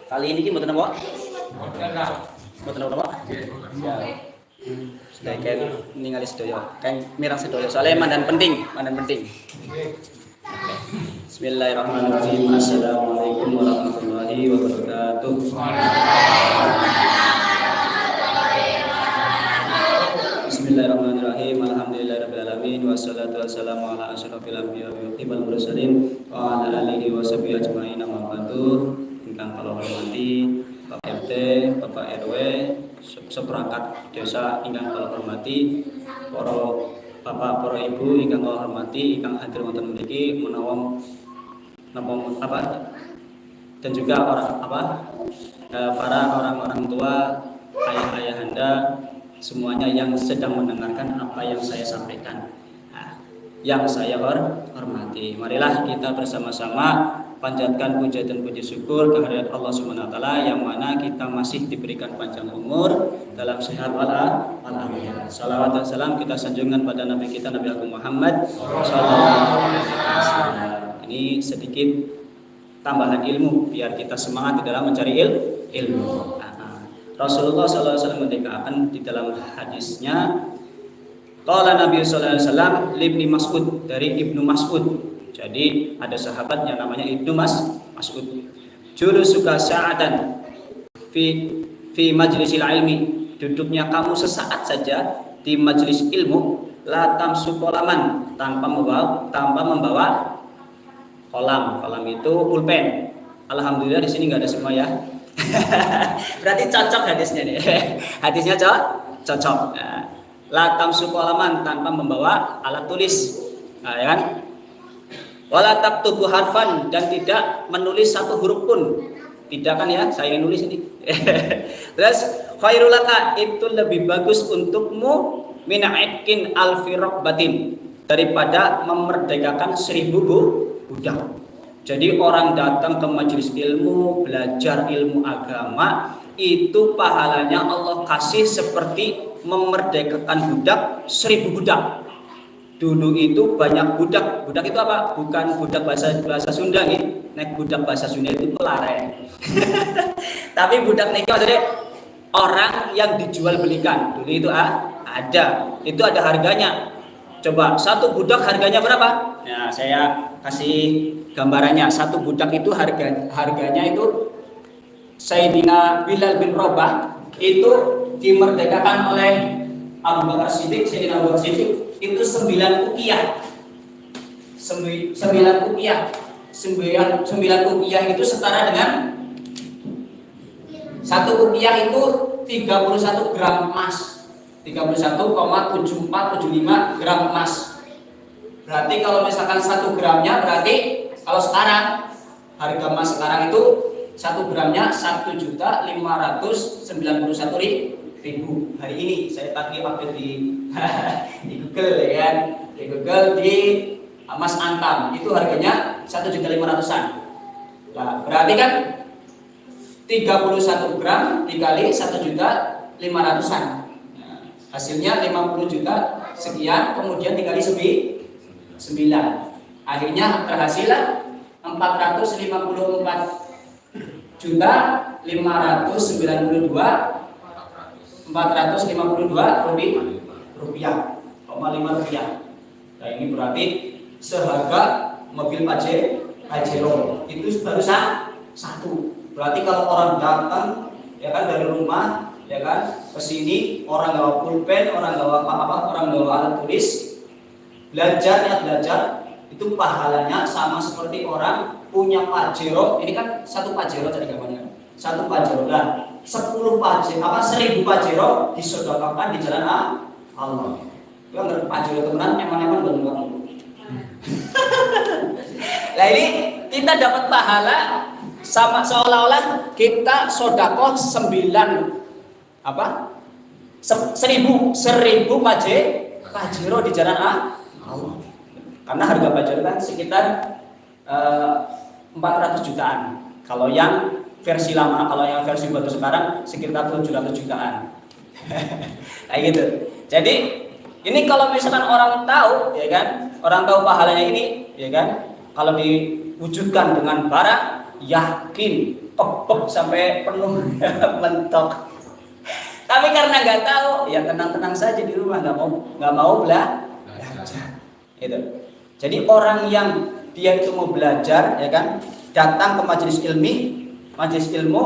Kali ini ki mboten apa? Mboten apa? Ya. Sudah kan ningali sedaya. Kan mirang sedaya. Soalnya mandan penting. Bismillahirrahmanirrahim. Assalamualaikum warahmatullahi wabarakatuh. Bismillahirrahmanirrahim. Alhamdulillahirabbil alamin wassalatu wassalamu ala asyrofil anbiya'i wal mursalin wa ala alihi washabihi ajmain. Amma ba'du. Ingkang kula hormati Bapak RT, Bapak RW, seperangkat desa ingkang kula hormati, para bapak, para ibu ingkang kula hormati, ingkang hadir wonten mriki menawa napa dan juga para orang-orang tua, ayah-ayahanda semuanya yang sedang mendengarkan apa yang saya sampaikan. Yang saya hormati, marilah kita bersama-sama panjatkan puja dan puji syukur kehadirat Allah Subhanahu wa taala yang mana kita masih diberikan panjang umur dalam sehat walafiat. Salawat dan salam kita sanjungkan pada Nabi kita Nabi Agung Muhammad sallallahu alaihi wasallam. Ini sedikit tambahan ilmu biar kita semangat di dalam mencari ilmu. Rasulullah sallallahu alaihi wasallam mengatakan di dalam hadisnya, qala Nabi sallallahu alaihi wasallam libni Mas'ud, dari Ibnu Mas'ud. Jadi ada sahabat yang namanya Ibnu Mas'ud. Julusuka sa'atan fi majlisil ilmi, duduknya kamu sesaat saja di majelis ilmu, la tamsu qalaman, tanpa membawa kolam. Kolam itu pulpen. Alhamdulillah di sini nggak ada semua ya. Berarti cocok hadisnya nih. Hadisnya cocok. Nah, la tamsu qalaman, tanpa membawa alat tulis. Nah, ya kan? Wala taktubu harfan, dan tidak menulis satu huruf pun. Tidak kan ya, saya yang nulis ini. Terus khairul laka, itu lebih bagus untukmu min aitkin alfi raqbatin, daripada memerdekakan 1000 budak. Jadi orang datang ke majelis ilmu, belajar ilmu agama, itu pahalanya Allah kasih seperti memerdekakan budak 1000 budak. Dulu itu banyak budak. Budak itu apa? Bukan budak bahasa Sunda nih. Nek budak bahasa Sunda itu pelare. Tapi budak nih maksudnya orang yang dijual belikan. Dulu itu ada. Itu ada harganya. Coba satu budak harganya berapa? Nah, saya kasih gambarannya. Satu budak itu harganya itu Sayyidina Bilal bin Rabah itu dimerdekakan oleh Abu Bakar Siddiq, Sayyidina Abu Bakar Siddiq, itu 9 uqiyah. 9 uqiyah. 9 uqiyah itu setara dengan 1 uqiyah itu 31 gram emas. 31,7475 gram emas. Berarti kalau misalkan 1 gramnya, berarti kalau sekarang harga emas sekarang itu 1 gramnya 1.591.000 hari ini. Saya tadi update di Google ya kan, di Google di emas antam itu harganya 1.500.000-an. Nah, berarti kan 31 gram dikali 1.500.000-an. Nah, hasilnya 50 juta sekian, kemudian dikali 9. Akhirnya terhasil 454.592 rupiah, 5 rupiah. Nah, ini berarti seharga mobil Pajero itu baru satu. Berarti kalau orang datang ya kan dari rumah ya kan ke sini, orang bawa pulpen, orang bawa orang bawa alat tulis, belajar itu pahalanya sama seperti orang punya Pajero. Ini kan satu Pajero tadi gambarnya. Satu Pajero lah. 10 Pajero 1000 Pajero disedekahkan di jalan Allah. Itu ngerti Pajero teman eman-eman belum kamu. Nah, ini kita dapat pahala sama seolah-olah kita sedekah 1000 Pajero di jalan Allah. Karena harga Pajero kan sekitar 400 jutaan. Kalau yang versi lama, kalau yang versi baru sekarang sekitar 700 jutaan. Kayak gitu. Jadi ini kalau misalkan orang tahu, ya kan, orang tahu pahalanya ini, ya kan, kalau diwujudkan dengan barang, yakin kepek sampai penuh mentok. Tapi karena nggak tahu, ya tenang-tenang saja di rumah, nggak mau belajar. Itu. Jadi orang yang dia itu mau belajar, ya kan, datang ke majelis ilmu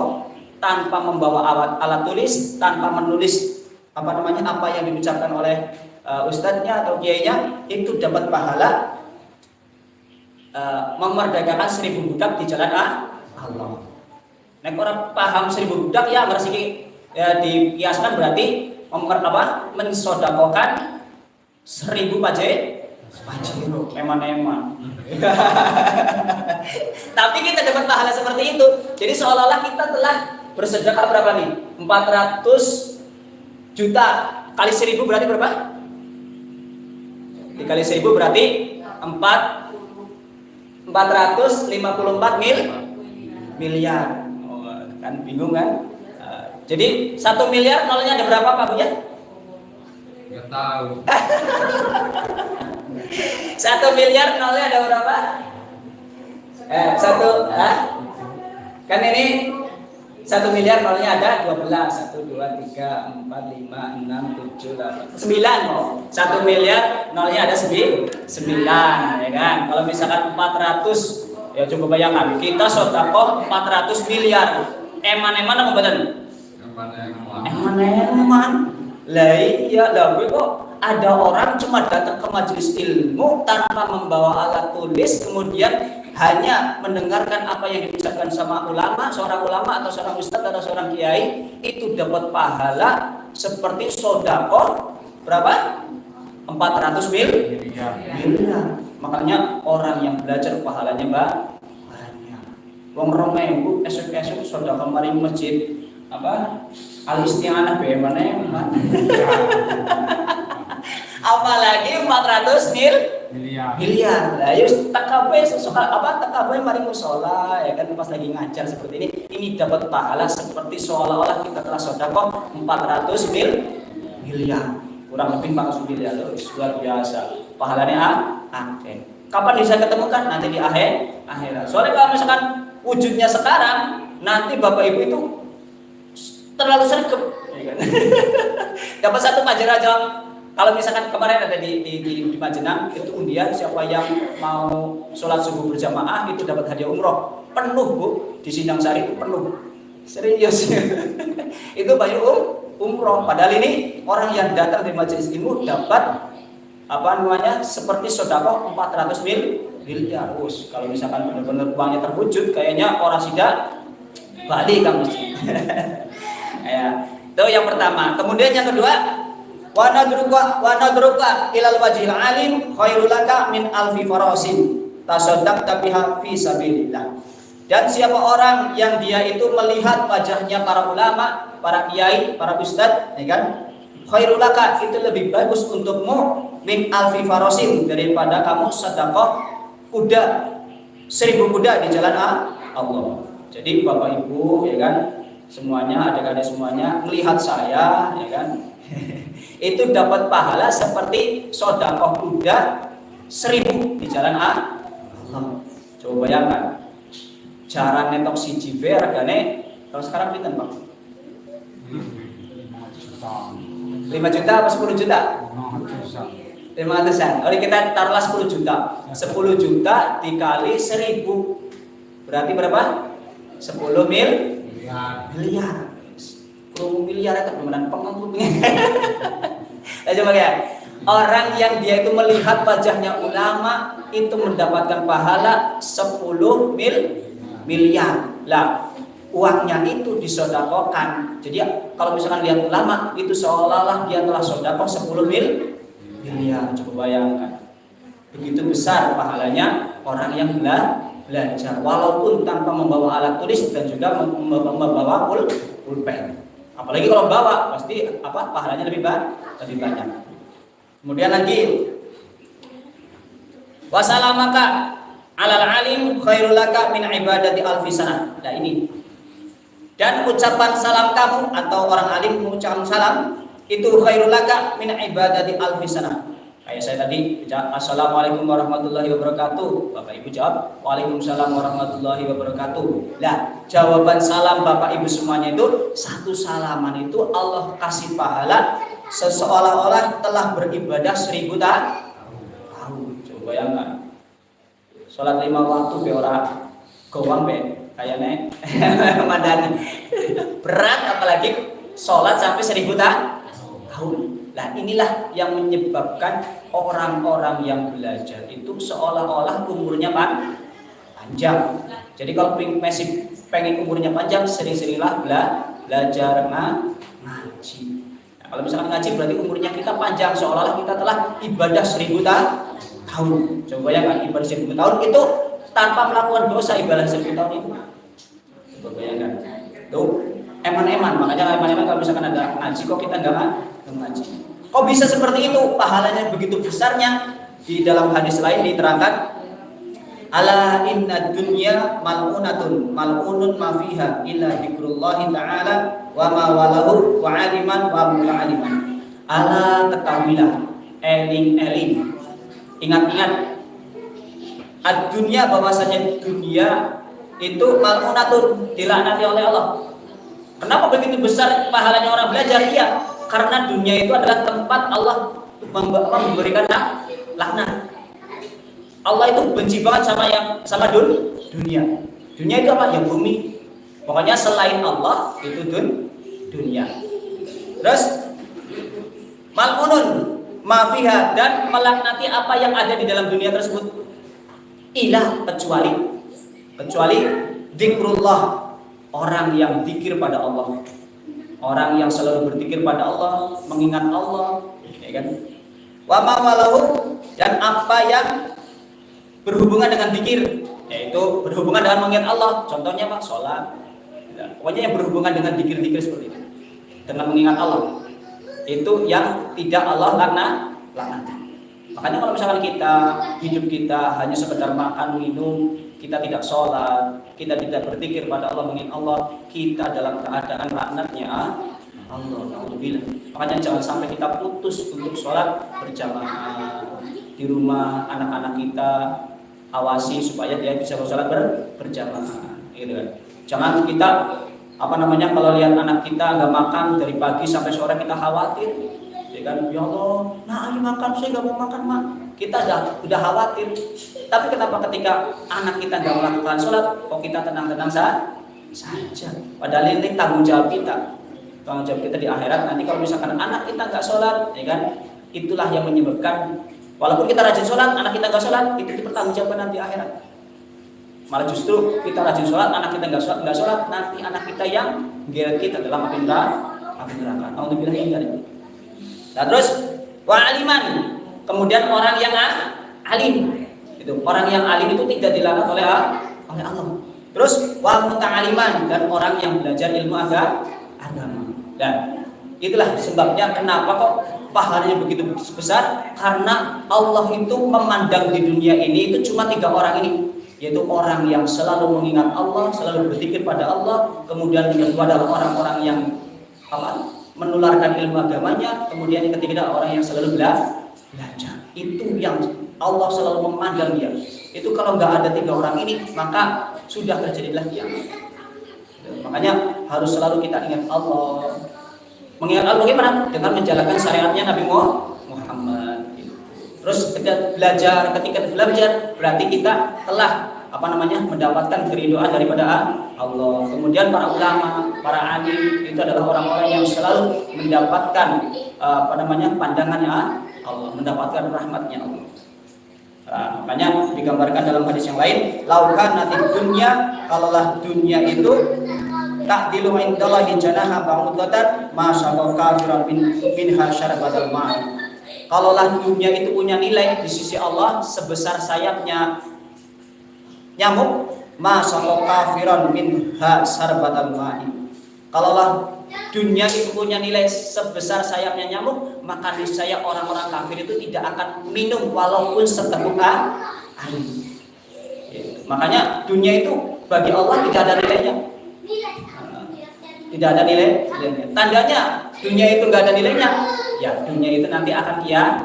tanpa membawa alat tulis, tanpa menulis apa yang diucapkan oleh ustadznya atau kiainya, itu dapat pahala memerdekakan 1000 budak di jalan Allah. Nek orang paham 1000 budak ya ngerti ya dikiaskan berarti mensodakokan 1000 pajero eman-eman. Tapi kita dapat pahala seperti itu. Jadi seolah-olah kita telah bersedekah berapa nih? 400 juta kali 1000 berarti berapa? Dikali 1000 berarti 454 miliar. Oh, kan bingung kan? Jadi 1 miliar nolnya ada berapa Pak Buya? Nggak tahu. 1 miliar nolnya ada berapa? Kan ini 1 miliar nolnya ada 12. 1, 2, 3, 4, 5, 6, 7, 8, 9 kok. 1 miliar nolnya ada 9, ya kan? Kalau misalkan 400, ya coba bayangkan kita sedekah 400 miliar. Eman-eman apa badan? Eman-eman. Lah iya, kok ada orang cuma datang ke majelis ilmu tanpa membawa alat tulis, kemudian hanya mendengarkan apa yang diucapkan sama seorang ulama atau seorang ustadz atau seorang kiai, itu dapat pahala seperti sedekah berapa? 400 miliar. Makanya orang yang belajar pahalanya banyak. Wong romewu esuk-esuk sedekah mari masjid al-isti'anah bagaimana? Apalagi 400 miliar. Lah ya takabe takabe mari mushola, ya kan, pas lagi ngajar seperti ini dapat pahala seperti seolah-olah kita telah sedekah 400 miliar. Kurang lebih 400 miliar, luar biasa. Pahalanya akeh. Kapan bisa ketemukan? Nanti di akhirat. Soalnya kalau misalkan wujudnya sekarang, nanti Bapak Ibu itu terlalu sergap, ya kan? Dapat satu Majenang. Kalau misalkan kemarin ada di Majenang, itu undian siapa yang mau sholat subuh berjamaah itu dapat hadiah umroh penuh Bu, di Sindang Sari itu penuh. Serius. Itu banyak umroh. Padahal ini orang yang datang di majelis ilmu dapat seperti sedekah 400 miliar. Kalau misalkan benar-benar uangnya terwujud, kayaknya orang sida balik kamu sih. Ya, itu yang pertama. Kemudian yang kedua, wa nadruka ilal wajhil alim khairul laka min alfi farasin tasaddaqta biha fi sabilillah. Dan siapa orang yang dia itu melihat wajahnya para ulama, para kiai, para ustadz, ya kan? Khairul laka, itu lebih bagus untukmu min alfi farasin, daripada kamu sedekah kuda 1000 kuda di jalan Allah. Jadi Bapak Ibu, ya kan, semuanya, adik-adik semuanya melihat saya, ya kan, itu dapat pahala seperti sedekah kuda 1000 di jalan Allah. Coba bayangkan, cara netok siji be regane kalau sekarang pinten, Pak? 5 juta apa 10 juta? 500-an. Oke, kita taruhlah 10 juta. 10 juta dikali 1000 berarti berapa? 10 miliar. Miliar itu beneran pengen. Coba ya. Orang yang dia itu melihat wajahnya ulama itu mendapatkan pahala 10 miliar. Lah, uangnya itu disedekahkan. Jadi kalau misalkan lihat ulama itu seolah-olah dia telah sedekah 10 miliar. Coba bayangkan. Begitu besar pahalanya orang yang belajar walaupun tanpa membawa alat tulis dan juga membawa pulpen. Apalagi kalau bawa pasti pahalanya lebih banyak. Kemudian lagi wasalamaka alal alim khairul laka min ibadati alfi sanah. Nah ini. Dan ucapan salam kamu atau orang alim mengucapkan salam itu khairul laka min ibadati alfi sanah. Kayak saya tadi, Assalamualaikum warahmatullahi wabarakatuh. Bapak Ibu jawab, Waalaikumsalam warahmatullahi wabarakatuh. Nah, jawaban salam Bapak Ibu semuanya itu, satu salaman itu Allah kasih pahala seolah-olah telah beribadah 1000 tahun. Coba bayangkan. Sholat 5 waktu be ora gowang be kayaknya madani. Berat apalagi sholat sampai 1000 tahun. Nah, inilah yang menyebabkan orang-orang yang belajar itu seolah-olah umurnya panjang. Jadi kalau masih pengen umurnya panjang, sering-seringlah belajar ngaji. Nah, kalau misalkan ngaji berarti umurnya kita panjang, seolah-olah kita telah ibadah 1000 tahun. Coba bayangkan ibadah 1000 tahun itu tanpa melakukan dosa, ibadah 1000 tahun itu. Coba bayangkan. Tuh, eman-eman. Makanya eman-eman kalau misalkan ada ngaji kok kita enggak ngaji. Kok bisa seperti itu? Pahalanya begitu besarnya. Di dalam hadis lain diterangkan, ala inna dunya mal'unatun mal'unun ma fiha illa dzikrullahi ta'ala wa ma walahu wa aliman wa muta'aliman. Ala ketahuilah, eling-eling, ingat-ingat, ad-dunya, bahwasanya dunia itu mal'unatun, dilaknati oleh Allah. Kenapa begitu besar pahalanya orang belajar? Iya, karena dunia itu adalah tempat Allah memberikan laknat. Allah itu benci banget sama dunia. Dunia itu apa? Ya bumi. Pokoknya selain Allah itu dunia. Terus mal'unun ma fiha, dan melaknati apa yang ada di dalam dunia tersebut. Ilah, kecuali zikrullah, orang yang zikir pada Allah. Orang yang selalu berzikir pada Allah, mengingat Allah, ya kan? Wa ma walahu, dan apa yang berhubungan dengan zikir, yaitu berhubungan dengan mengingat Allah. Contohnya Pak, sholat. Ya, pokoknya yang berhubungan dengan zikir-zikir seperti itu, dengan mengingat Allah. Itu yang tidak Allah laknat. Makanya kalau misalkan hidup kita hanya sekedar makan, minum, kita tidak sholat, kita tidak berzikir pada Allah, mengingat Allah, kita dalam keadaan laknatnya Allah. Alhamdulillah. Makanya jangan sampai kita putus untuk sholat berjamaah di rumah. Anak-anak kita awasi supaya dia bisa sholat berjamaah, gitu kan. Jangan kita kalau lihat anak kita nggak makan dari pagi sampai sore, kita khawatir, ya kan? Ya Allah, nah ayo makan, saya nggak mau makan, Mak. Kita udah khawatir. Tapi kenapa ketika anak kita nggak melakukan sholat, kok kita tenang-tenang saja? Padahal ini tanggung jawab kita. Tanggung jawab kita di akhirat. Nanti kalau misalkan anak kita nggak sholat, ya kan? Itulah yang menyebabkan, walaupun kita rajin sholat, anak kita nggak sholat, itu dipertanggungjawabkan nanti akhirat. Malah justru kita rajin sholat, anak kita nggak sholat, nanti anak kita yang menggeret kita dalam api neraka. Alhamdulillah ini dari. Nah terus wa'aliman, kemudian orang yang alim, itu orang yang alim itu tidak dilaknat oleh Allah. Terus wa muta'aliman, dan orang yang belajar ilmu agama. Dan itulah sebabnya kenapa kok pahalanya begitu besar, karena Allah itu memandang di dunia ini itu cuma 3 orang ini, yaitu orang yang selalu mengingat Allah, selalu berzikir pada Allah, kemudian yang kedua adalah orang-orang yang menularkan ilmu agamanya, kemudian yang ketiga adalah orang yang selalu belajar. Itu yang Allah selalu memandang dia. Itu kalau nggak ada 3 orang ini, maka sudah terjadilah kiamat. Makanya harus selalu kita ingat Allah. Mengingat Allah bagaimana? Dengan menjalankan syariatnya Nabi Muhammad. Terus ketika belajar berarti kita telah mendapatkan keridhaan daripada Allah. Kemudian para ulama, para alim itu adalah orang-orang yang selalu mendapatkan pandangannya Allah, mendapatkan rahmatnya Allah. Nah, makanya digambarkan dalam hadis yang lain, laukan nanti dunia, kalaulah dunia itu ta'dilu indallahi janaha ba'udatan ma syaqqa kafiran minha syarbatal ma'i. Kalaulah dunia itu punya nilai di sisi Allah sebesar sayapnya nyamuk, ma syaqqa kafiran minha syarbatal ma'i. Kalaulah dunia itu punya nilai sebesar sayapnya nyamuk, maka niscaya orang-orang kafir itu tidak akan minum walaupun seteguk air. Makanya dunia itu bagi Allah tidak ada nilainya. Tidak ada nilainya. Tandanya dunia itu nggak ada nilainya, ya dunia itu nanti akan kiamat.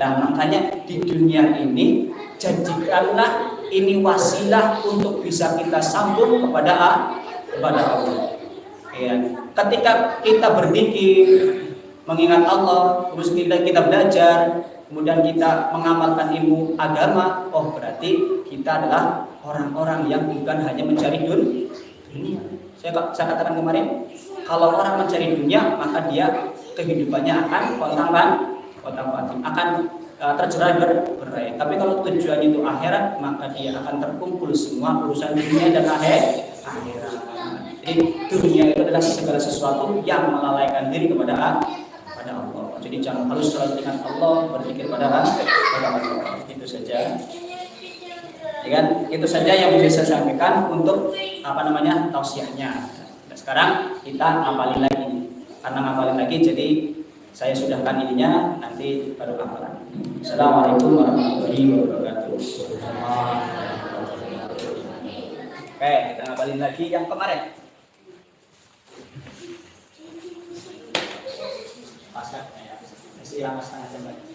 Dan makanya di dunia ini jadikanlah ini wasilah untuk bisa kita sambung kepada Allah. Ya. Ketika kita berzikir, mengingat Allah, terus kita belajar, kemudian kita mengamalkan ilmu agama, oh berarti kita adalah orang-orang yang bukan hanya mencari dunia. Saya katakan kemarin, kalau orang mencari dunia, maka dia kehidupannya akan kontang-panting, akan terjerat berai. Tapi kalau tujuannya itu akhirat, maka dia akan terkumpul semua urusan dunia dan akhirat. Jadi dunia itu adalah segala sesuatu yang melalaikan diri kepada Allah. Jadi jangan harus selalu ingat Allah, berpikir pada Allah. Itu saja. Ya kan? Itu saja yang bisa saya sampaikan untuk tausiahnya. Nah, sekarang kita ngapalin lagi. Karena ngapalin lagi, jadi saya sudahkan ininya, nanti baru hafalan. Assalamualaikum warahmatullahi wabarakatuh. Oke, kita ngapalin lagi yang kemarin. Pasca, ya. Masih lama setengah jam lagi.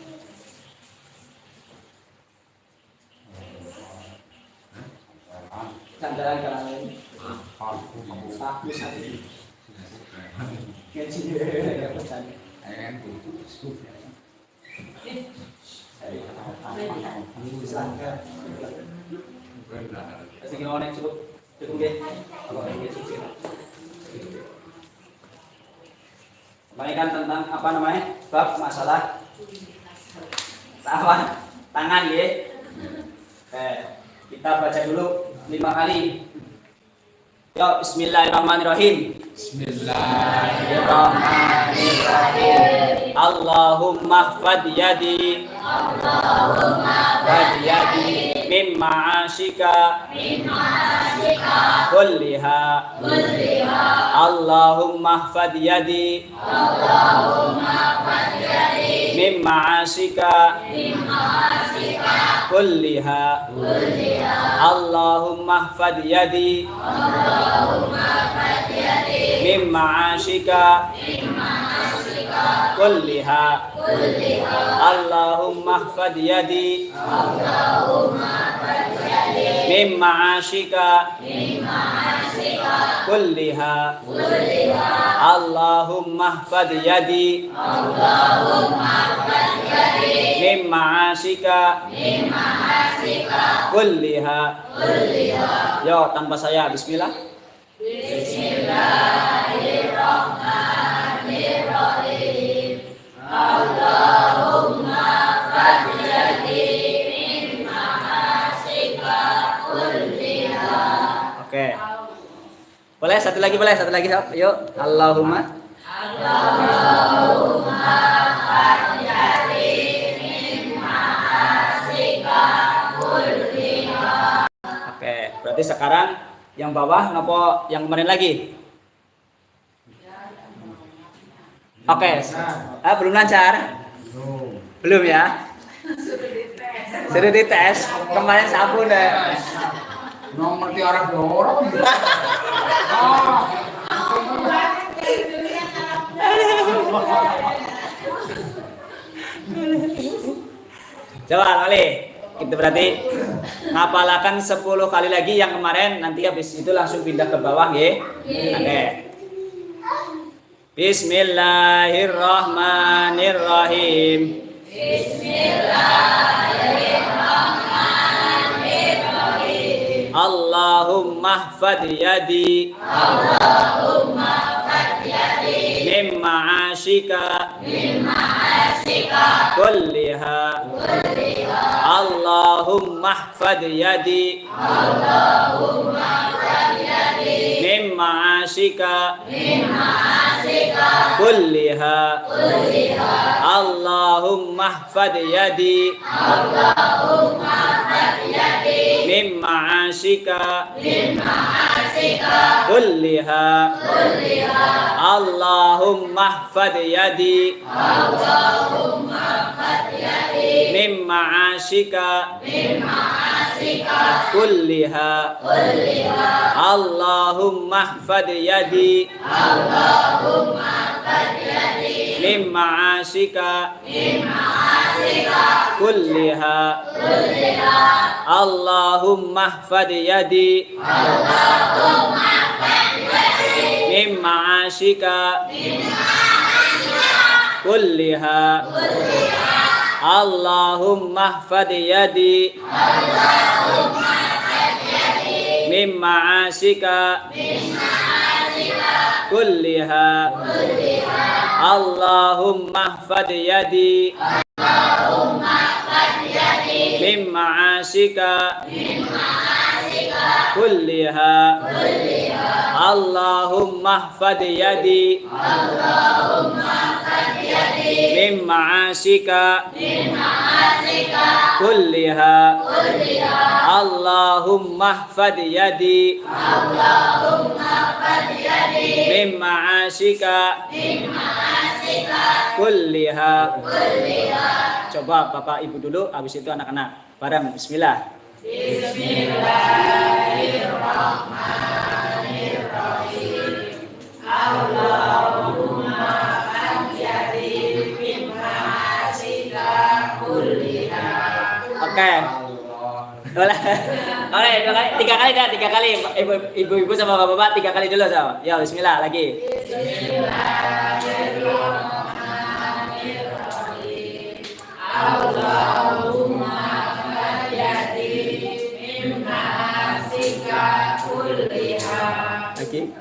Sandaran kalau ini. Aku satu. Kecil ya pesan. Kasih gimana cukup deh. Kembalikan tentang bab masalah tangan ya. Kita baca dulu 5 kali. Ya, bismillahirrahmanirrahim. Bismillahirrahmanirrahim. Allahumma fad yadi. Min ma'asyika. Kulliha. Allahumma fad yadi. Min ma'asyika. Kulliha. Allahumma fad yadi. Min ma'asyika kulliha. Allahumma fad yadi. Min ma'asyika kulliha. Allahumma fad yadi. Min ma'asyika kulliha. Yo, tanpa saya, bismillah. Bismillahirrahmanirrahim. Allahumma fad yadi min ma'asyika kulliha. Oke. Boleh satu lagi yuk. Allahumma fad yadi min ma'asyika kulliha. Oke, berarti sekarang yang bawah nopo yang kemarin lagi? Oke. Belum lancar? Belum ya? Sudah dites. Kemarin sapu deh. Nomor di orang dorong. Coba kali. Itu berarti ngapalakan 10 kali lagi yang kemarin, nanti habis itu langsung pindah ke bawah ya. Oke. Bismillahirrahmanirrahim. Bismillahirrahmanirrahim. Allahumma fad yadi. Min ma'asyika kulliha. Allahumma fad yadi. Min ma'asyika kulliha. Allahumma fad yadi. Min ma'asyika kulliha. Allahumma fad yadi. Min ma'asyika kulliha. Allahumma fad yadi. min ma'asika kulliha Allahumma ihfad yadi min ma'asika kulliha Allahumma ihfad yadi min ma'asika kulliha Allahumma ihfad yadi min ma'asika kulliha Allahumma ihfad yadi min ma'asika kulliha Allahumma ihfad yadi min ma'asika kulliha. Coba Bapak Ibu dulu, habis itu anak-anak bareng. Bismillah. Bismillahirrahmanirrahim. Allahumma anjadi min ma'asika kulliha. Oke. Boleh. Oke, tiga kali. Ibu-ibu sama bapak-bapak 3 kali dulu sama. Ya, bismillah lagi. Bismillahirrahmanirrahim. Allahumma anjadi min ma'asika kulliha. Lagi.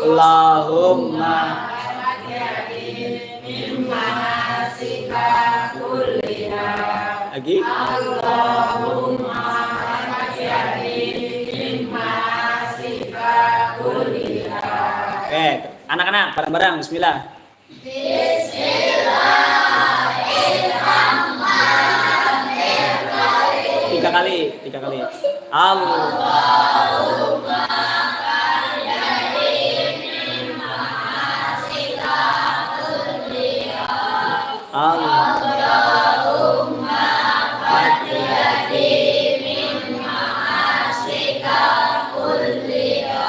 Allahumma anjadi min ma'asika kulliha. Lagi. Allahumma anjadi min ma'asika kulliha. Oke, anak-anak bareng-bareng bismillah. Bismillahirrahmanirrahim. 3 kali. Allahumma anjadi min ma'asika kulliha. Allahumma anjadi min ma'asika kulliha.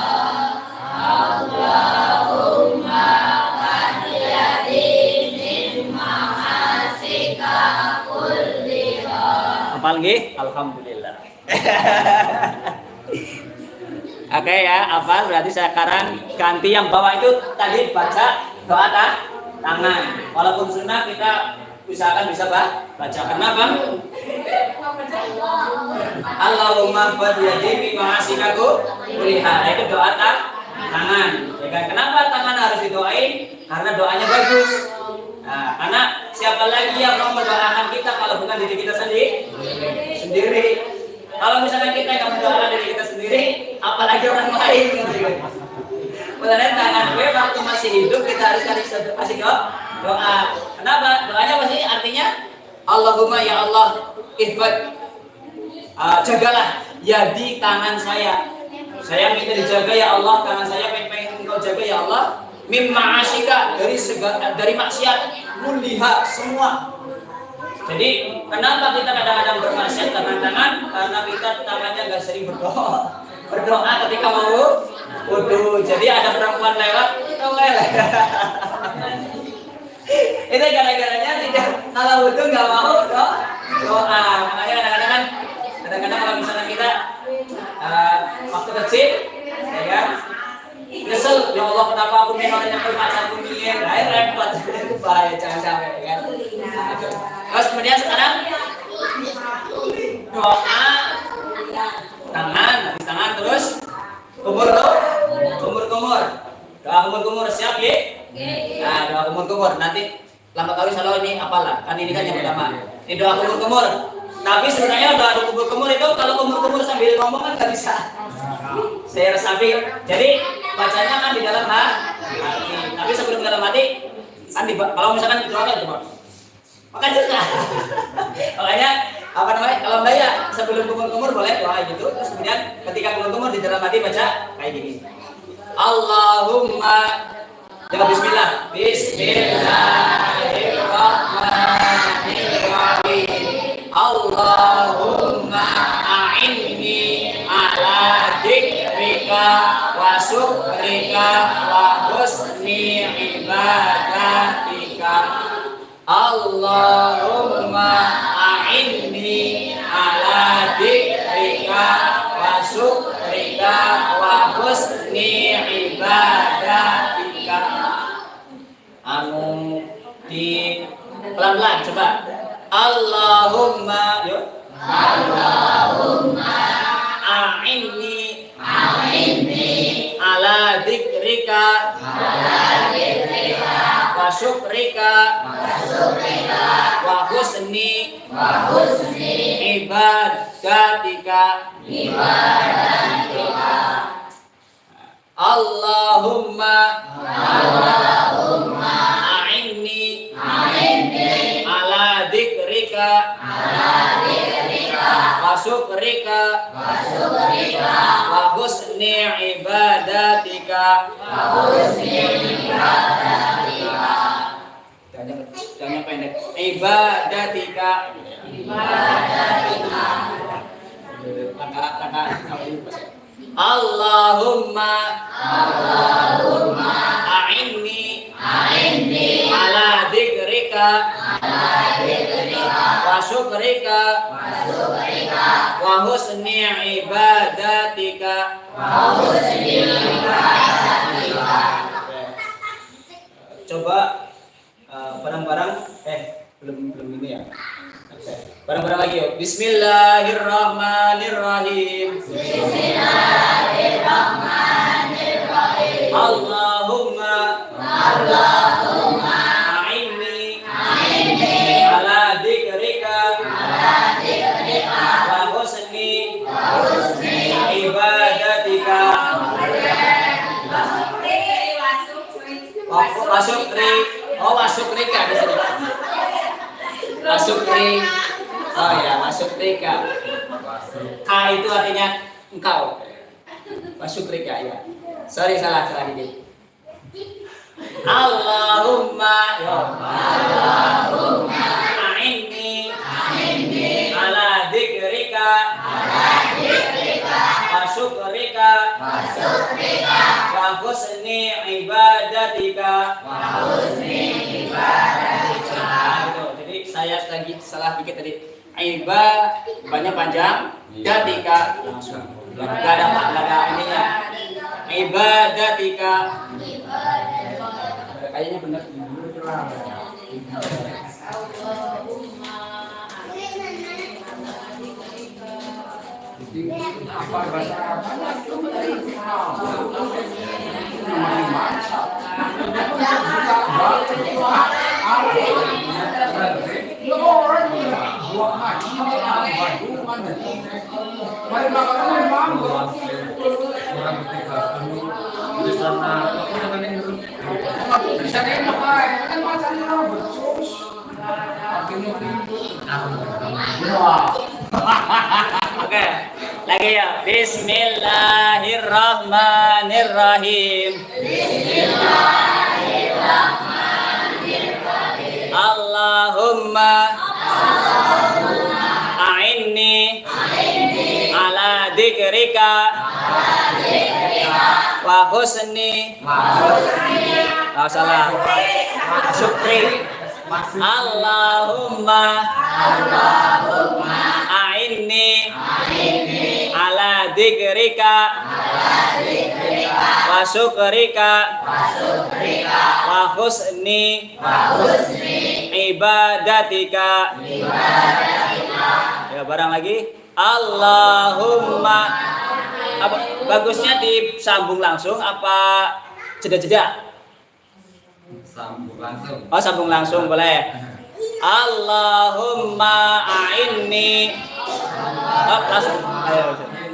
Allahumma anjadi min ma'asika kulliha. Apa lagi? Alhamdulillah. Oke ya, apa berarti sekarang ganti yang bawah itu tadi baca doa tangan. Walaupun sunnah kita usahakan bisa baca. Kenapa? Allahumma fadiyadi min ma'asika kulliha. Itu doa tangan. Ya kan? Kenapa tangan harus didoain? Karena doanya bagus. Nah, karena siapa lagi yang mau mendoakan kita kalau bukan diri kita sendiri. Kalau misalkan kita yang mendoakan diri kita sendiri, apalagi orang lain. Mulanya tangan gue waktu masih hidup kita harus kasih doa. Kenapa? Doanya pasti artinya Allahumma ya Allah ihfad, jagalah yadi tangan saya. Saya minta dijaga ya Allah, tangan saya pengen engkau jaga ya Allah. Mim ma'asika, dari maksiat kulliha semua. Jadi kenapa kita kadang-kadang bermaksiat tangan-tangan? Karena kita tangannya nggak sering berdoa ketika mau wudu. Jadi ada perempuan lewat, itu gara-garanya tidak kalau wudu nggak mau doa. Makanya kadang-kadang kalau misalnya kita waktu kecil, ya kan, nyesel, ya Allah kenapa aku minum pacarku minum, repot, itu bahaya, jangan sampai, ya kan. Terus kemudian sekarang doa tangan, terus kumur, doa kumur siap ya? Nah, doa kumur nanti lambat kali selalu ini apalah, kan ini kan yang pertama. Ini doa kumur. Tapi sebenarnya doa kumur itu kalau kumur sambil ngomong kan nggak bisa. Saya resapi. Jadi bacanya kan di dalam hati. Tapi sebelum dalam hati kan kalau misalkan doa kan coba. Makan juga. Makanya kalau enggak ya sebelum kumur boleh doa gitu. Terus kemudian ketika kumur di dalam hati baca kayak gini. Allahumma ya bismillah. Bismillahirrahmanirrahim. Allahumma a'inni ala dzikrika wa syukrika wa husni ibadatika. Allahumma a'inni ala dzikrika wa syukrika wa husni ibadatika. Anu di pelan-pelan coba. Allahumma yuk. Allahumma a'inni ala dzikrika wa syukrika wa husni ibadatika. Allahumma a'inni ala dzikrika wa syukrika wa husni ibadatika. Jangan pendek. Ibadatika. Allahumma a'inni ala dzikrika wa syukrika wa husni ibadatika. Coba barang-barang belum ini ya. Barang-barang lagi yuk. Bismillahirrahmanirrahim. Allahumma a'inni ala dzikrika wa husni ibadatika. Wasukri. Oh, wasukrika di sini. Wasukri. Oh ya, wasukrika. Ka itu artinya engkau. Wasukrika ya. Sorry salah dikit. Allahumma a'inni ala dzikrika wa syukrika wa husni ibadatika. Jadi saya lagi salah dikit tadi. Banyak panjang, datika langsung. Gak ada ininya. Ibadatika. Kayaknya benar. Apa bahasa Arabnya? Oke, lagi ya. Bismillahirrahmanirrahim. Allahumma a'inni ala dzikrika wa husni salah syukri. Allahumma a'inni ala dzikrika wa syukrika wa husni ibadatika. Ya, barang lagi. Allahumma. Apa bagusnya disambung langsung apa jeda-jeda? Sambung langsung. Oh, sambung langsung boleh. Allahumma a'inni. Oh,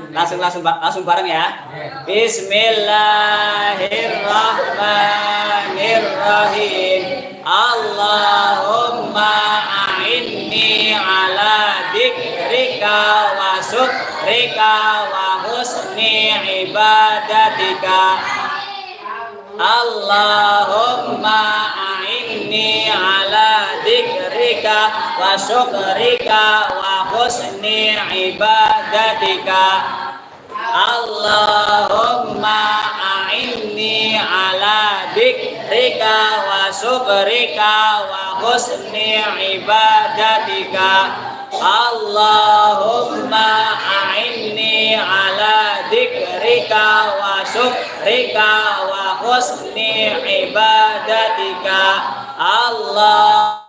langsung bareng ya. Bismillahirrahmanirrahim. Allahumma a'inni ala dzikrika wa syukrika wa husni ibadatika. Allahumma a'inni ala dzikrika wa syukrika wa husni ibadatika. Allahumma a'inni ala dzikrika dzikrika wa syukrika wa husni ibadatika. Allahumma a'inni ala dzikrika wa syukrika wa husni ibadatika. Allahumma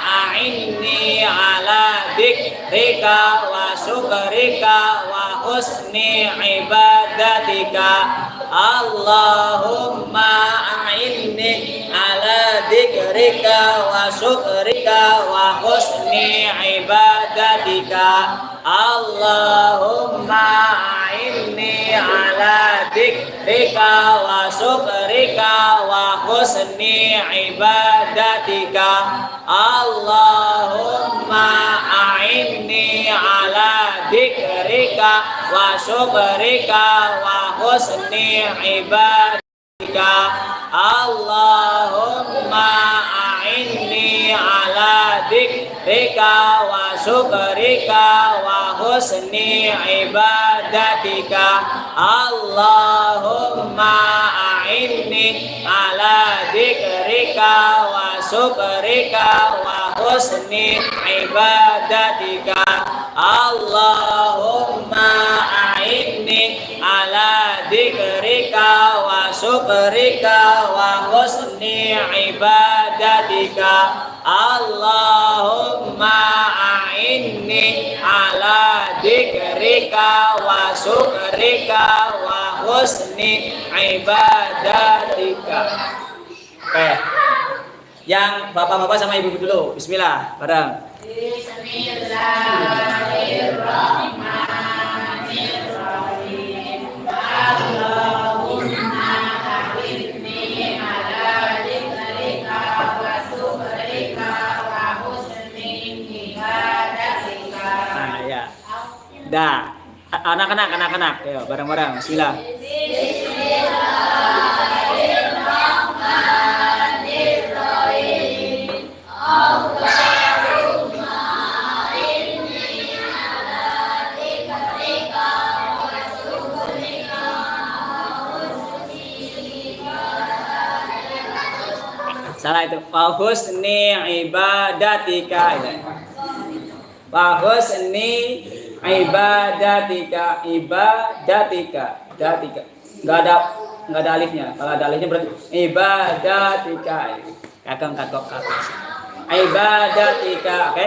a'inni ala dzikrika wa syukrika wa husni ibadatika. Allahumma a'inni ala dzikrika wa syukrika wa husni ibadatika. Allahumma a'inni ala dzikrika wa syukrika wa husni ibadatika. Allahumma a'inni ala dzikrika wa syukrika wa husni ibadatika. Allahumma a'inni ala dzikrika wa syukrika wa husni ibadatika. Allahumma a'inni ala dzikrika wa syukrika wa husni ibadatika. Allahumma a'inni ala dzikrika wa syukrika wa husni ibadatika. Allahumma a'inni ala dzikrika wa syukrika wa husni ibadatika. Oke. Yang bapak-bapak sama ibu-ibu dulu. Bismillah, bareng. Bismillahirrahmanirrahim. Allahumma a'inni ala dzikrika wa syukrika wa husni ibadatika. Nah, ya. Dah. Anak-anak. Ayo, bareng-bareng. Bismillah. Bismillahirrahmanirrahim. Allahumma inni ala dzikrika wa syukrika wa husni ibadatika. Salah itu. Wa husni ibadatika. Wa husni ibadatika. Enggak ada alifnya. Kalau ada alifnya berarti ibadatika. Kakak. Ibadatika, oke?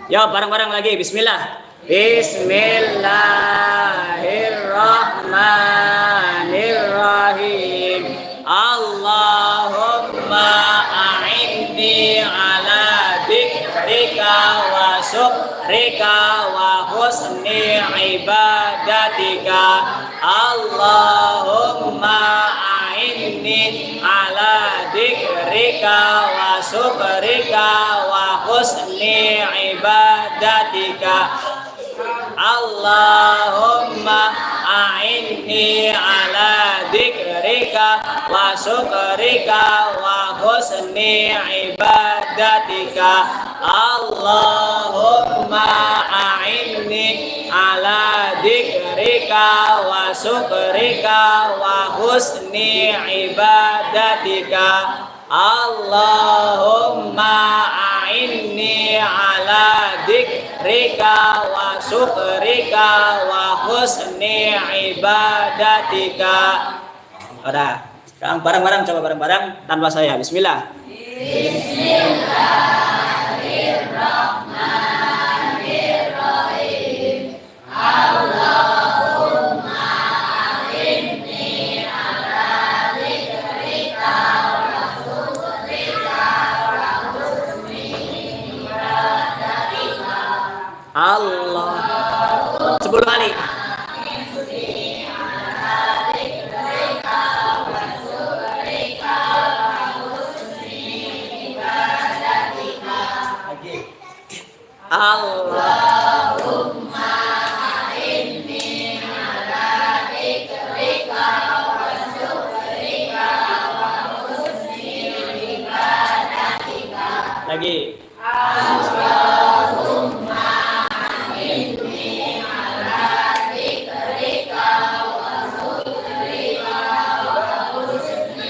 Yo, bareng-bareng lagi. Bismillah. Bismillahirrahmanirrahim. Allahumma a'inni ala dzikrika wa syukrika wa husni ibadatika. Allahumma a'inni ala dzikrika wa syukrika wa husni ibadatika. Allahumma a'inni ala dzikrika wa syukrika wa husni ibadatika. Allahumma a'inni ala dzikrika wa syukrika wa husni ibadatika. Allahumma a'inni ala dzikrika wa syukrika wa husni ibadatika. Udah, sekarang bareng-bareng, coba bareng-bareng tanpa saya. Bismillah. Bismillahirrahmanirrahim. Allahumma a'inni ala dzikrika wa syukrika wa husni ibadatika. Allah. 10 kali. Allahumma a'inni ala dzikrika wa syukrika wa husni ibadatika. Lagi. Allahumma a'inni ala dzikrika wa syukrika wa husni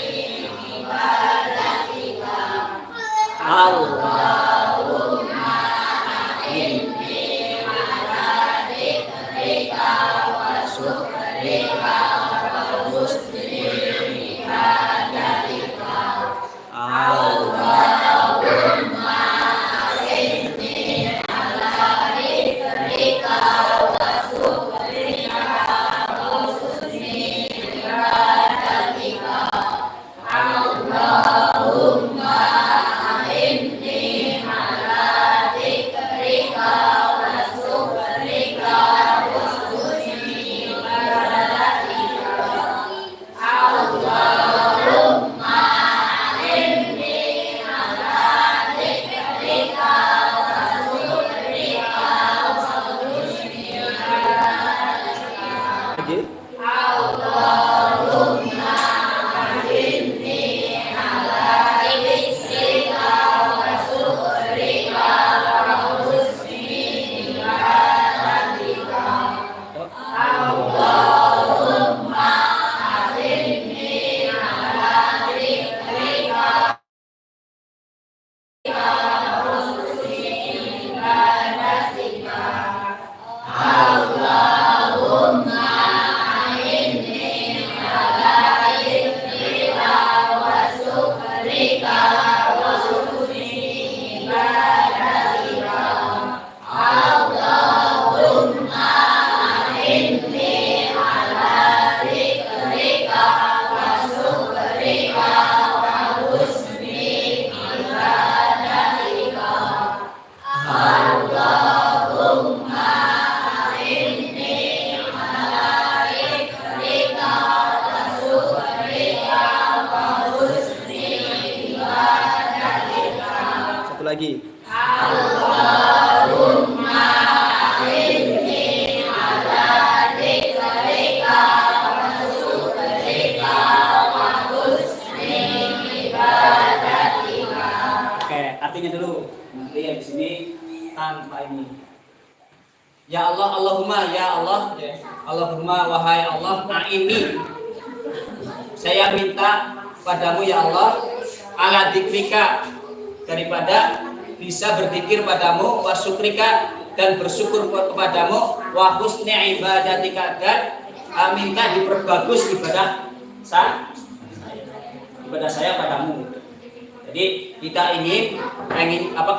nggih. Satu lagi. Oke, artinya dulu. Nanti ya di sini tanpa ini. Ya Allah, Allahumma, ya Allah, Allahumma, wahai Allah, ini saya minta padamu ya Allah, ala dikrika, daripada bisa berzikir padamu, wa syukrika, dan bersyukur kepadamu, wa husni ibadatika, dan minta diperbagus ibadah saya padamu. Jadi kita ingin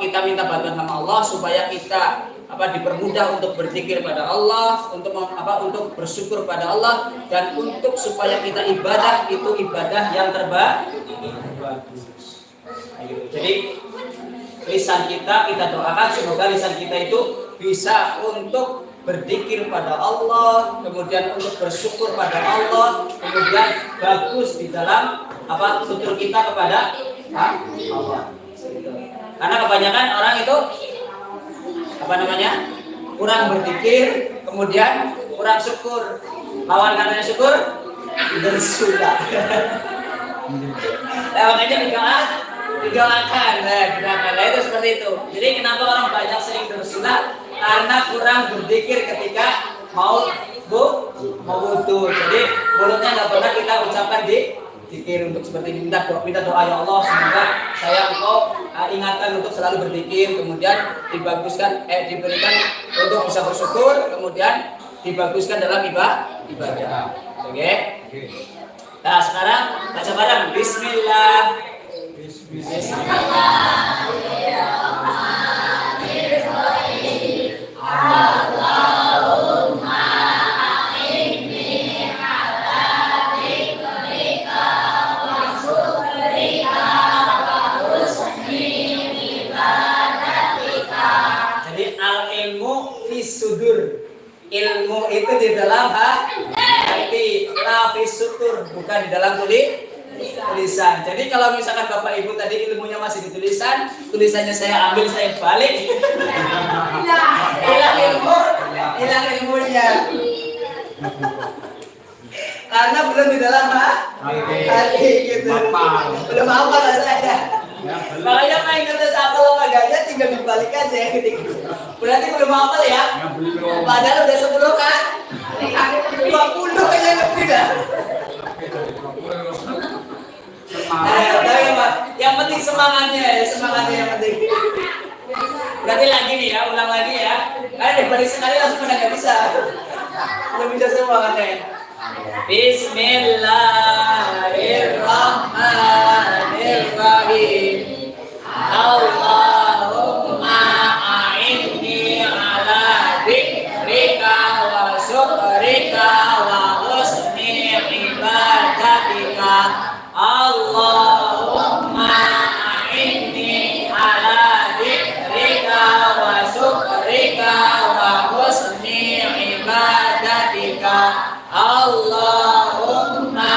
kita minta bantuan sama Allah supaya kita dipermudah untuk berzikir pada Allah, untuk bersyukur pada Allah, dan untuk supaya kita ibadah itu ibadah yang terbaik. Jadi lisan kita doakan semoga lisan kita itu bisa untuk berzikir pada Allah, kemudian untuk bersyukur pada Allah, kemudian bagus di dalam tutur kita kepada Allah. Karena kebanyakan orang itu kurang berzikir, kemudian kurang syukur. Lawan katanya syukur bersyukur. Makanya didoakan. Nah, itu seperti itu. Jadi kenapa orang banyak sering bersyukur? Karena kurang berzikir ketika mau wudu. Jadi mulutnya nggak pernah kita ucapkan di zikir untuk seperti ini. Minta doa ya Allah, semoga saya engkau ingatkan untuk selalu berzikir, kemudian diberikan untuk bisa bersyukur, kemudian dibaguskan dalam ibadah. Oke. Nah, sekarang baca bareng. Bismillah. Sudur, ilmu itu di dalam hati, la fisutur, bukan di dalam tulisan. Jadi kalau misalkan Bapak Ibu tadi ilmunya masih di tulisan, tulisannya saya ambil, saya balik, hilang ilmunya, karena belum di dalam hati gitu. Belum apa lah saya. Makanya main kertas apel sama gajah tinggal dibalik aja gitu. Berarti belum hafal ya? Padahal udah 10 kan? 20 aja lebih dah. Yang penting semangatnya yang penting. Berarti lagi nih ya, ulang lagi ya. Dibalik sekali langsung pada nggak bisa. Belum bisa semangatnya. Bismillahirrahmanirrahim. Allahumma a'inni ala dzikrika wa syukrika wa husni ibadatika. Allahumma a'inni ala dzikrika wa syukrika wa husni ibadatika. Allahumma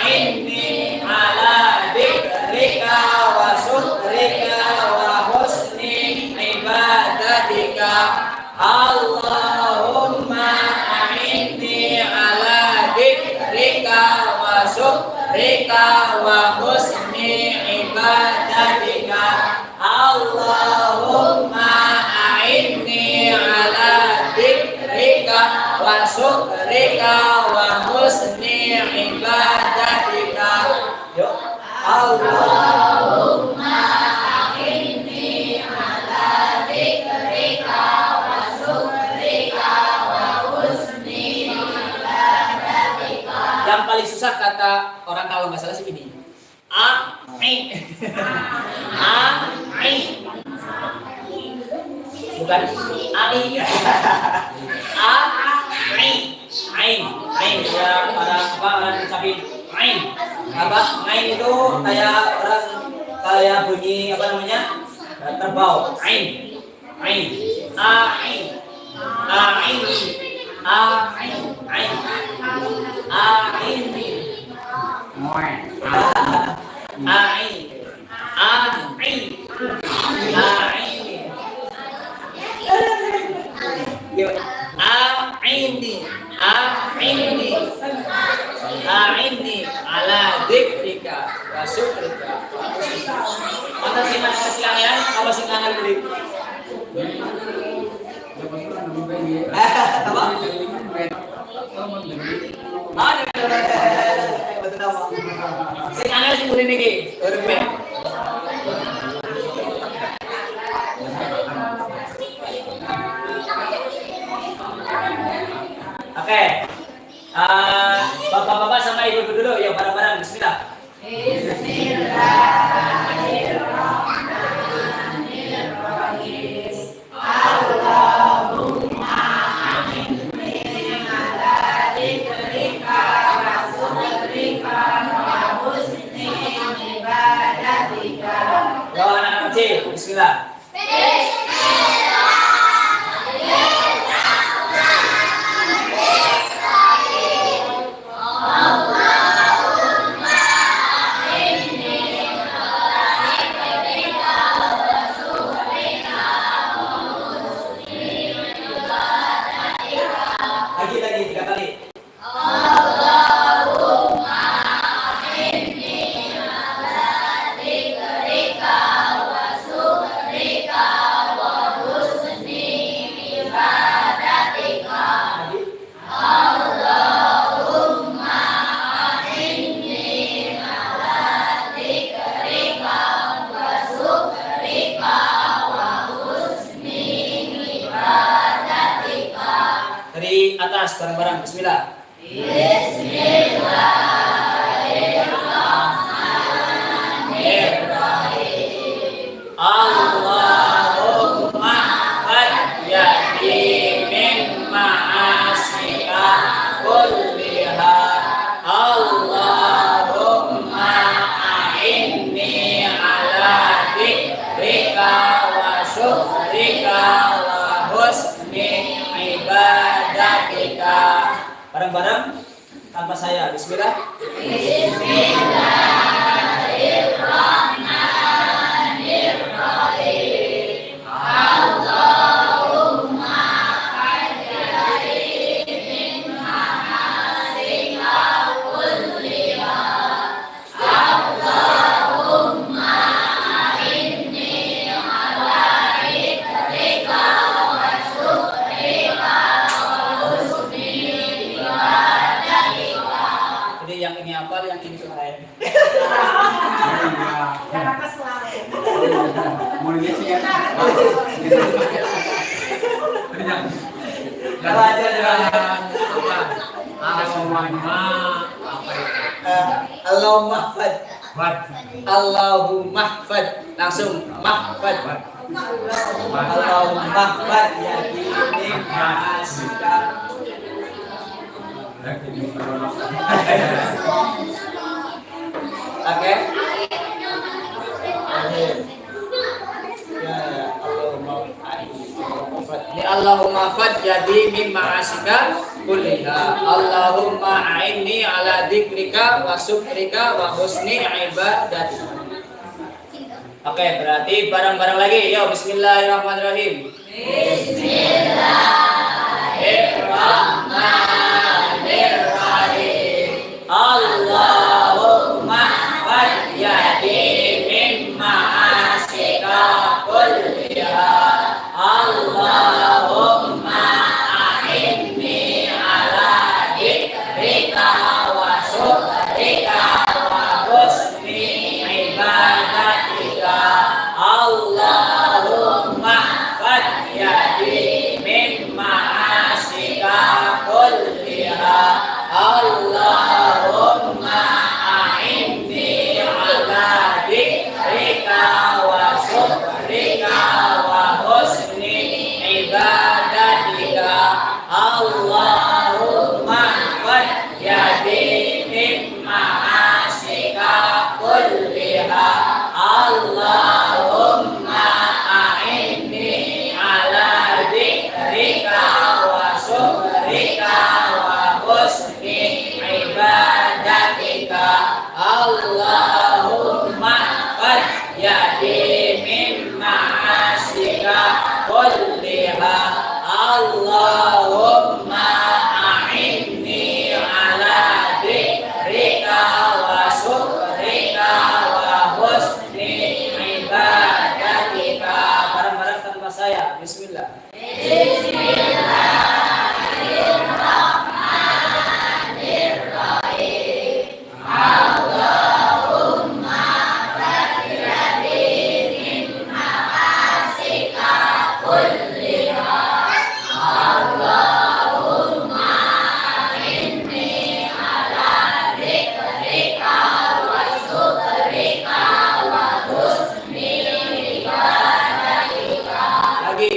a'inni ala dzikrika wa syukrika wa husni ibadatika. Allahumma a'inni ala syukrika wa syukrika wa husni ibadatika. Yuk. Allahumma a'inni ala dzikrika wa syukrika wa husni ibadatika. Yang paling susah kata orang kalau nggak salah sih ini. Ain. Ain. Bukan ai. Ain ya orang ucapin ain. Ain itu kayak bunyi apa namanya? Kerbau. Ain. Ain. A'inni ala dzikrika wa syukrika. Mata sing kalian apa sing kangen beli? Apa? Sing kangen sing beli niki, urip. Oke. Bapak-bapak sama ibu-ibu dulu, yuk bareng-bareng. Bismillah. Bismillahirrahmanirrahim. Allahumma a'inni ala dzikrika wa syukrika wa husni ibadatika. Yo anak kecil, bismillah. Lagi 3 kali. Allahumma a'inni ala dzikrika wa syukrika wa husni ibadatika. Allahumma a'inni ala dzikrika wa syukrika wa husni ibadatika. Dari atas bareng-bareng. Bismillah. Bismillahirrahmanirrahim. Allahumma hajjati min ma'asika kulliha. Allahumma a'inni ala dzikrika wa syukrika wa husni ibadatika. Bareng-bareng tanpa saya. Bismillah. Bismillahirrahmanirrahim. Allahumma hajjati min ma'asika kulliha. Allahumma a'inni ala dzikrika wa syukrika wa husni ibadatika. Jadi yang ini apa, yang ini lain. Yang atas lain. Mau ngisi ya? Kalau aja Allahumma mahfad. Allahumma mahfad. Langsung mahfad. Allahumma mahfad ya dini ma'asika. Oke. Allahumma fad jadi min ma'asika kulliha. Allahumma a'inni ala dzikrika wa syukrika wa husni ibadatika. Oke, berarti bareng-bareng lagi. Yo, bismillahirrahmanirrahim. Bismillahirrahmanirrahim. Allahumma fad jadi min ma'asika kulliha. Allahumma a'inni Allahumma khud yadi min ma'asika kulliha. Allahumma a'inni ala dzikrika wa syukrika wa husni ibadatika. Allahumma khud yadi min ma'asika kulliha. Allahumma a'inni ala dzikrika wa syukrika wa husni ibadatika. Bareng-bareng tanpa saya. Bismillah. Lagi.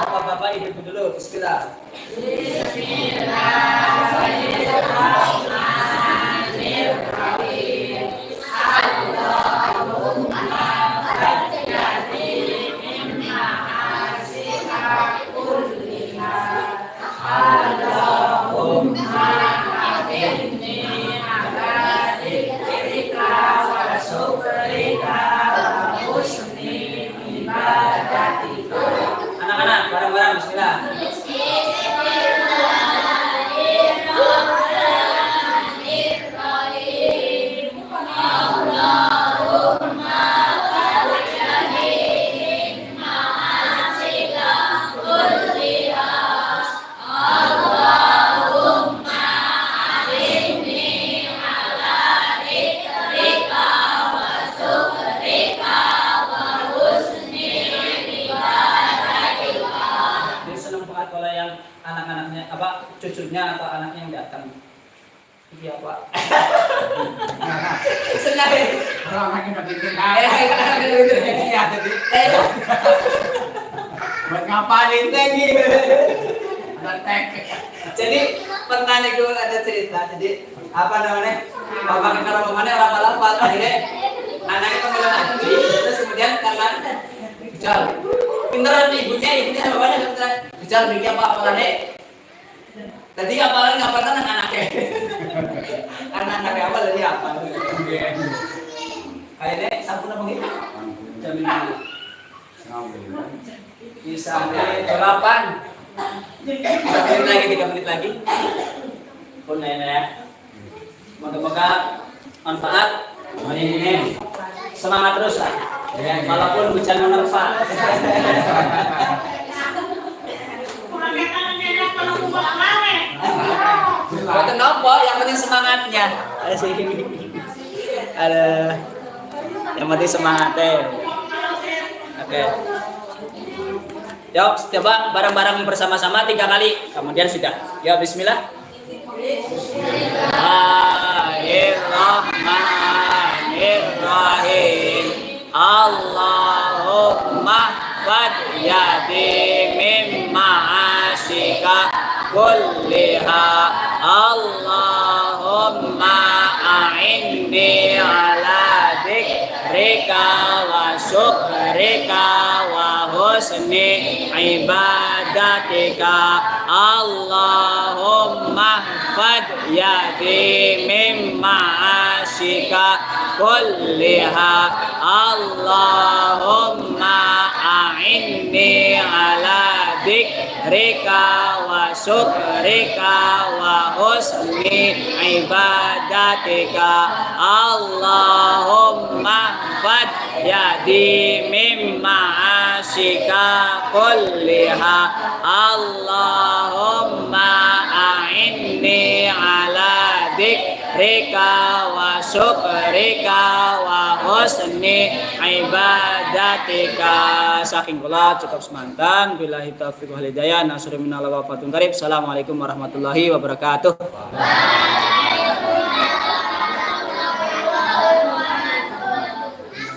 Bapak-bapak ibu dulu. Bismillah. Anak-anak bareng-bareng. Bismillah. Dia senang banget kalau yang anak-anaknya apa cucunya atau anaknya yang datang. Iya Pak. Senang ya. Orang anaknya udah bikin Iya tadi. buat ngapalin lagi. Tek. Jadi pernah nih dulu ada cerita. Jadi apa namanya? Bapak kita rombongannya orang lapar akhirnya anaknya pemilu ngaji terus kemudian karena Bijal pinteran ibunya bapaknya pinteran Bijal bikin apa nih? Tadi apalan ngapalan anaknya. Karena anaknya apa tadi apa? Kayaknya sampun apa gitu? Jam 5. Bisa delapan. 3 menit lagi, 3 menit lagi. Pun ya. Moga-moga manfaat. Ini semangat terus lah. Walaupun hujan menerpa. Bukan apa, yang penting semangatnya. Ada. Yang penting semangatnya. Oke. Yuk, coba bareng-bareng bersama-sama 3 kali. Kemudian sudah. Ya, bismillah. Bismillahirrahmanirrahim. Allahumma khud yadi min ma'asika kulliha. Allahumma a'inni ala dzikrika wa syukrika wa husni ibadatika. Allahumma khud yadi min ma'asika kulliha. Allahumma a'inni ala dzikrika wa syukrika wa husni ibadatika. Allahumma khud yadi min ma'asika kulliha. Allahumma a'inni ala dzikrika wa syukrika wa husni ibadatika. Saking kula cukup semantan. Billahi taufiq wal hidayah. Nasrul minallah wa fatun qarib. Assalamualaikum warahmatullahi wabarakatuh.